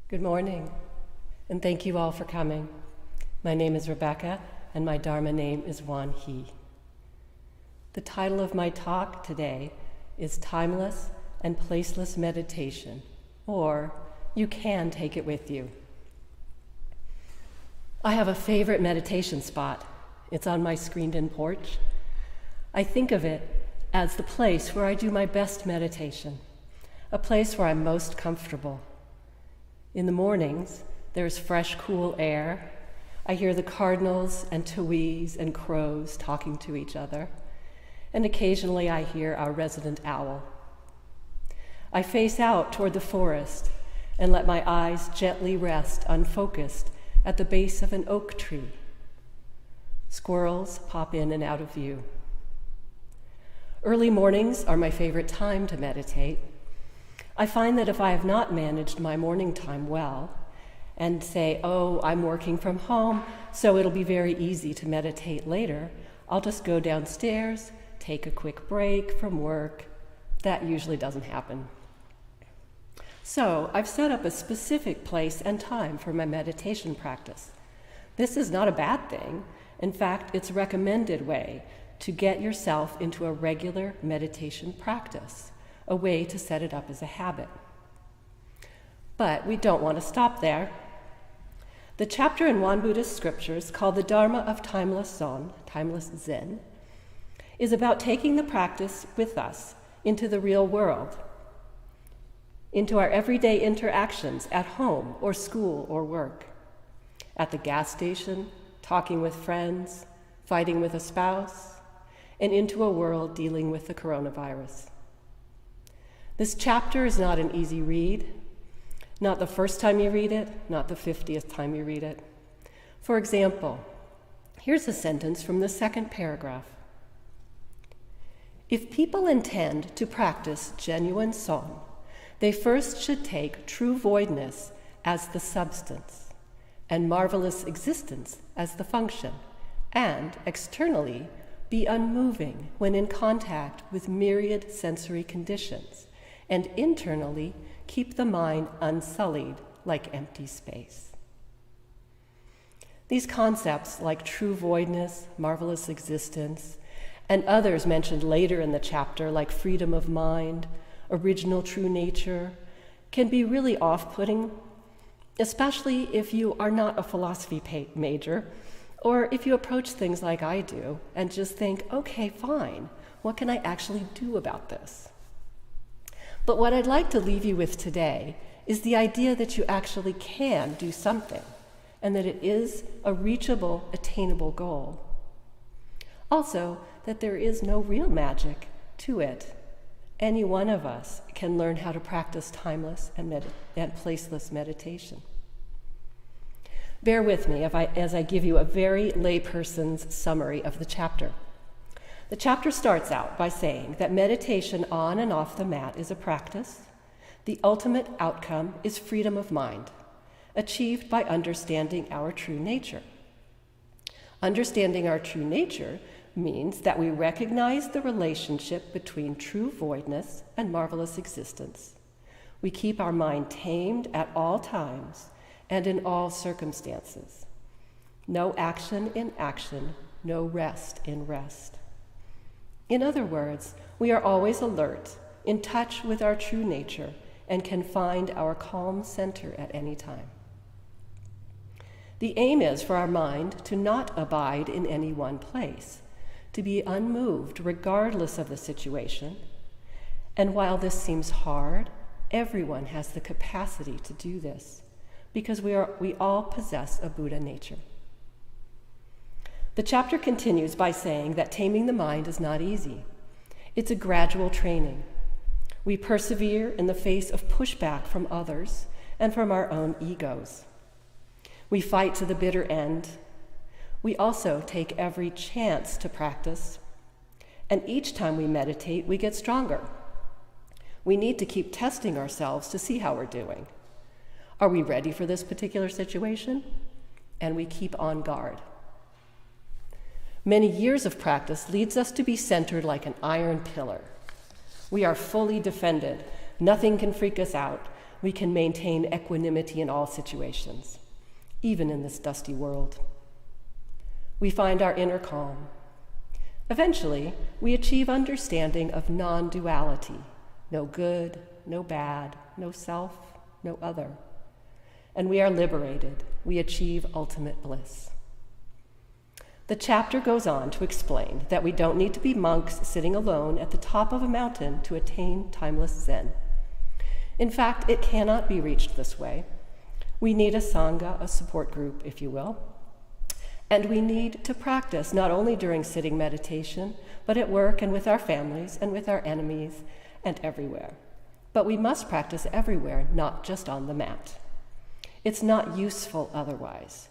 Good morning, and thank you all for coming. My name is Rebecca, and my Dharma name is Wan He. The title of my talk today is Timeless and Placeless Meditation, or You Can Take It With You. I have a favorite meditation spot. It's on my screened-in porch. I think of it as the place where I do my best meditation, a place where I'm most comfortable. In the mornings, there's fresh, cool air. I hear the cardinals and tuis and crows talking to each other, and occasionally I hear our resident owl. I face out toward the forest and let my eyes gently rest unfocused at the base of an oak tree. Squirrels pop in and out of view. Early mornings are my favorite time to meditate. I find that if I have not managed my morning time well and say, oh, I'm working from home, so it'll be very easy to meditate later, I'll just go downstairs, take a quick break from work. That usually doesn't happen. So I've set up a specific place and time for my meditation practice. This is not a bad thing. In fact, it's a recommended way to get yourself into a regular meditation practice, a way to set it up as a habit. But we don't want to stop there. The chapter in Wan Buddhist scriptures called the Dharma of Timeless Zen, is about taking the practice with us into the real world, into our everyday interactions at home or school or work, at the gas station, talking with friends, fighting with a spouse, and into a world dealing with the coronavirus. This chapter is not an easy read, not the first time you read it, not the 50th time you read it. For example, here's a sentence from the second paragraph. If people intend to practice genuine song, they first should take true voidness as the substance, and marvelous existence as the function, and externally be unmoving when in contact with myriad sensory conditions, and internally keep the mind unsullied like empty space. These concepts, like true voidness, marvelous existence, and others mentioned later in the chapter, like freedom of mind, original true nature, can be really off-putting, especially if you are not a philosophy major, or if you approach things like I do and just think, okay, fine, what can I actually do about this? But what I'd like to leave you with today is the idea that you actually can do something, and that it is a reachable, attainable goal. Also, that there is no real magic to it. Any one of us can learn how to practice timeless and placeless meditation. Bear with me as I give you a very layperson's summary of the chapter. The chapter starts out by saying that meditation on and off the mat is a practice. The ultimate outcome is freedom of mind, achieved by understanding our true nature. Understanding our true nature means that we recognize the relationship between true voidness and marvelous existence. We keep our mind tamed at all times and in all circumstances. No action in action, no rest in rest. In other words, we are always alert, in touch with our true nature, and can find our calm center at any time. The aim is for our mind to not abide in any one place, to be unmoved regardless of the situation. And while this seems hard, everyone has the capacity to do this, because we all possess a Buddha nature. The chapter continues by saying that taming the mind is not easy. It's a gradual training. We persevere in the face of pushback from others and from our own egos. We fight to the bitter end. We also take every chance to practice. And each time we meditate, we get stronger. We need to keep testing ourselves to see how we're doing. Are we ready for this particular situation? And we keep on guard. Many years of practice leads us to be centered like an iron pillar, We are fully defended. Nothing can freak us out. We can maintain equanimity in all situations, even in this dusty world. We find our inner calm. Eventually, we achieve understanding of non-duality. No good, no bad, no self, no other. And we are liberated. We achieve ultimate bliss. The chapter goes on to explain that we don't need to be monks sitting alone at the top of a mountain to attain timeless Zen. In fact, it cannot be reached this way. We need a sangha, a support group, if you will. And we need to practice not only during sitting meditation, but at work and with our families and with our enemies and everywhere. But we must practice everywhere, not just on the mat. It's not useful otherwise.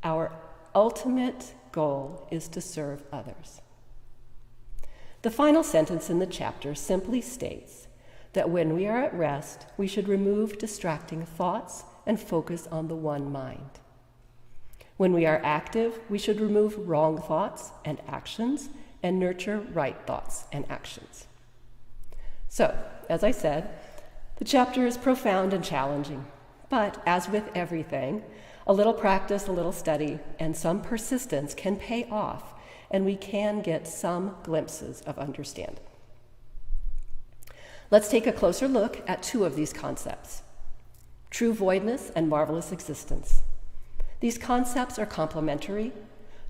Our ultimate goal is to serve others. The final sentence in the chapter simply states that when we are at rest, we should remove distracting thoughts and focus on the one mind. When we are active, we should remove wrong thoughts and actions and nurture right thoughts and actions. So, as I said, the chapter is profound and challenging, but as with everything, a little practice, a little study, and some persistence can pay off, and we can get some glimpses of understanding. Let's take a closer look at two of these concepts: true voidness and marvelous existence. These concepts are complementary.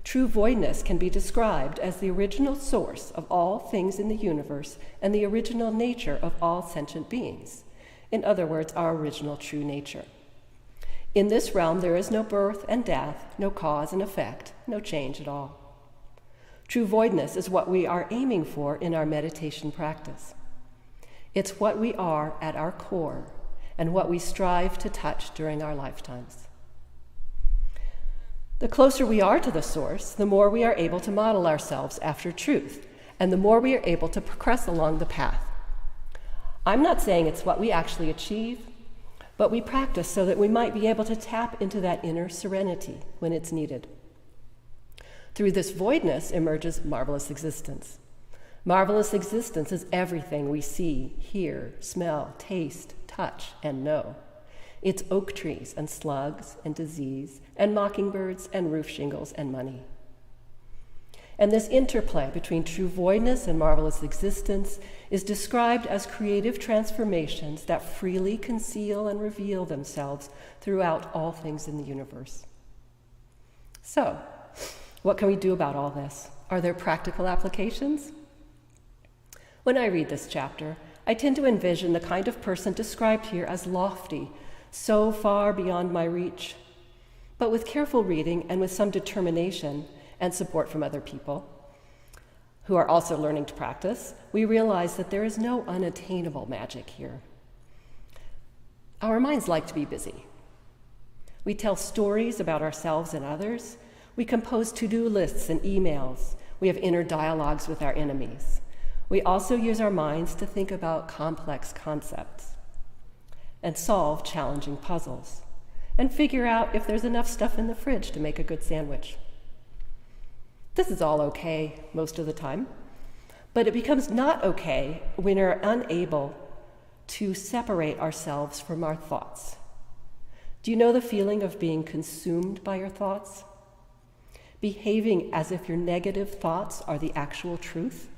True voidness can be described as the original source of all things in the universe and the original nature of all sentient beings. In other words, our original true nature. In this realm, there is no birth and death, no cause and effect, no change at all. True voidness is what we are aiming for in our meditation practice. It's what we are at our core and what we strive to touch during our lifetimes. The closer we are to the source, the more we are able to model ourselves after truth, and the more we are able to progress along the path. I'm not saying it's what we actually achieve, but we practice so that we might be able to tap into that inner serenity when it's needed. Through this voidness emerges marvelous existence. Marvelous existence is everything we see, hear, smell, taste, touch, and know. It's oak trees and slugs and disease and mockingbirds and roof shingles and money. And this interplay between true voidness and marvelous existence is described as creative transformations that freely conceal and reveal themselves throughout all things in the universe. So, what can we do about all this? Are there practical applications? When I read this chapter, I tend to envision the kind of person described here as lofty, so far beyond my reach. But with careful reading and with some determination and support from other people who are also learning to practice, we realize that there is no unattainable magic here. Our minds like to be busy. We tell stories about ourselves and others. We compose to-do lists and emails. We have inner dialogues with our enemies. We also use our minds to think about complex concepts and solve challenging puzzles and figure out if there's enough stuff in the fridge to make a good sandwich. This is all okay most of the time, but it becomes not okay when we're unable to separate ourselves from our thoughts. Do you know the feeling of being consumed by your thoughts? Behaving as if your negative thoughts are the actual truth?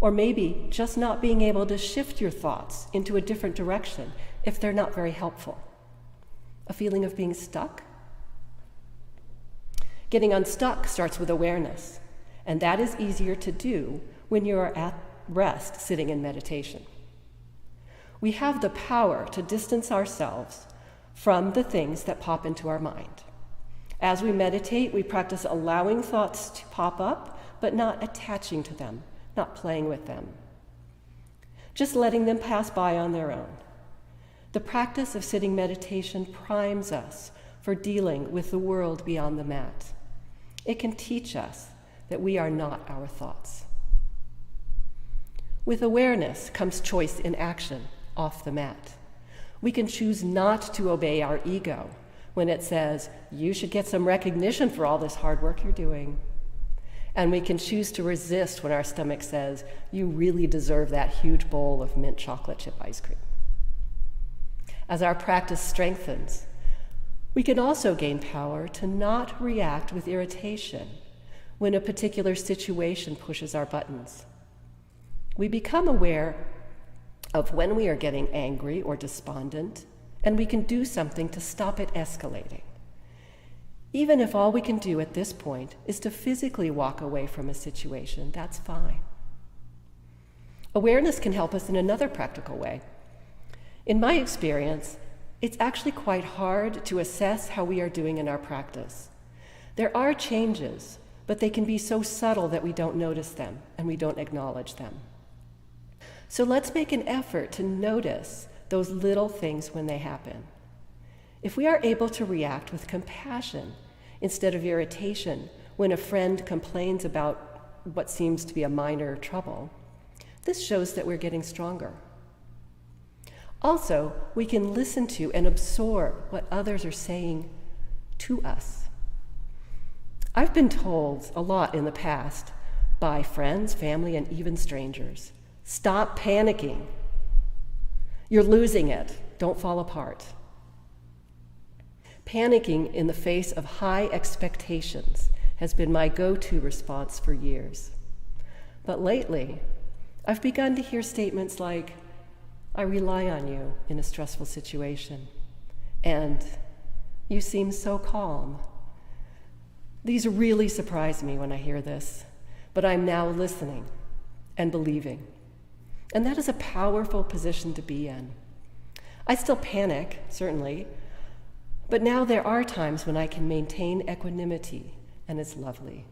Or maybe just not being able to shift your thoughts into a different direction if they're not very helpful. A feeling of being stuck? Getting unstuck starts with awareness, and that is easier to do when you are at rest sitting in meditation. We have the power to distance ourselves from the things that pop into our mind. As we meditate, we practice allowing thoughts to pop up, but not attaching to them, not playing with them, just letting them pass by on their own. The practice of sitting meditation primes us for dealing with the world beyond the mat. It can teach us that we are not our thoughts. With awareness comes choice in action off the mat. We can choose not to obey our ego when it says, you should get some recognition for all this hard work you're doing. And we can choose to resist when our stomach says, you really deserve that huge bowl of mint chocolate chip ice cream. As our practice strengthens, we can also gain power to not react with irritation when a particular situation pushes our buttons. We become aware of when we are getting angry or despondent, and we can do something to stop it escalating. Even if all we can do at this point is to physically walk away from a situation, that's fine. Awareness can help us in another practical way. In my experience, it's actually quite hard to assess how we are doing in our practice. There are changes, but they can be so subtle that we don't notice them and we don't acknowledge them. So let's make an effort to notice those little things when they happen. If we are able to react with compassion instead of irritation when a friend complains about what seems to be a minor trouble, this shows that we're getting stronger. Also, we can listen to and absorb what others are saying to us. I've been told a lot in the past by friends, family, and even strangers, stop panicking. You're losing it. Don't fall apart. Panicking in the face of high expectations has been my go-to response for years. But lately, I've begun to hear statements like, I rely on you in a stressful situation, and you seem so calm. These really surprise me when I hear this, but I'm now listening and believing. And that is a powerful position to be in. I still panic, certainly, but now there are times when I can maintain equanimity, and it's lovely.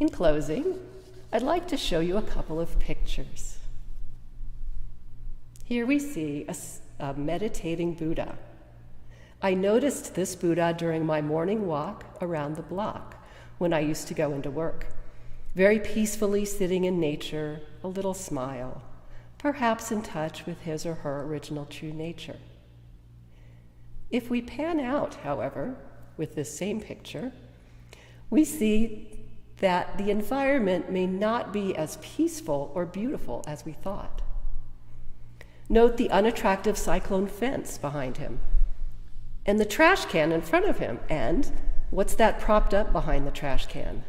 In closing, I'd like to show you a couple of pictures. Here we see a meditating Buddha. I noticed this Buddha during my morning walk around the block when I used to go into work, very peacefully sitting in nature, a little smile, perhaps in touch with his or her original true nature. If we pan out, however, with this same picture, we see that the environment may not be as peaceful or beautiful as we thought. Note the unattractive cyclone fence behind him, and the trash can in front of him, and what's that propped up behind the trash can?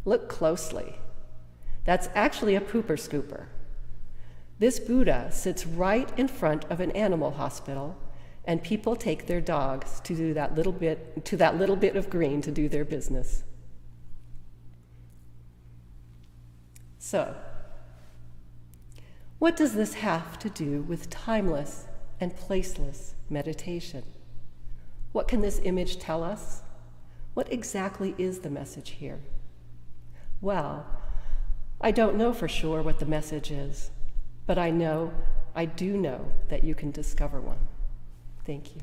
Look closely. That's actually a pooper scooper. This Buddha sits right in front of an animal hospital, and people take their dogs to that little bit of green to do their business. So, what does this have to do with timeless and placeless meditation? What can this image tell us? What exactly is the message here? Well, I don't know for sure what the message is, but I do know that you can discover one. Thank you.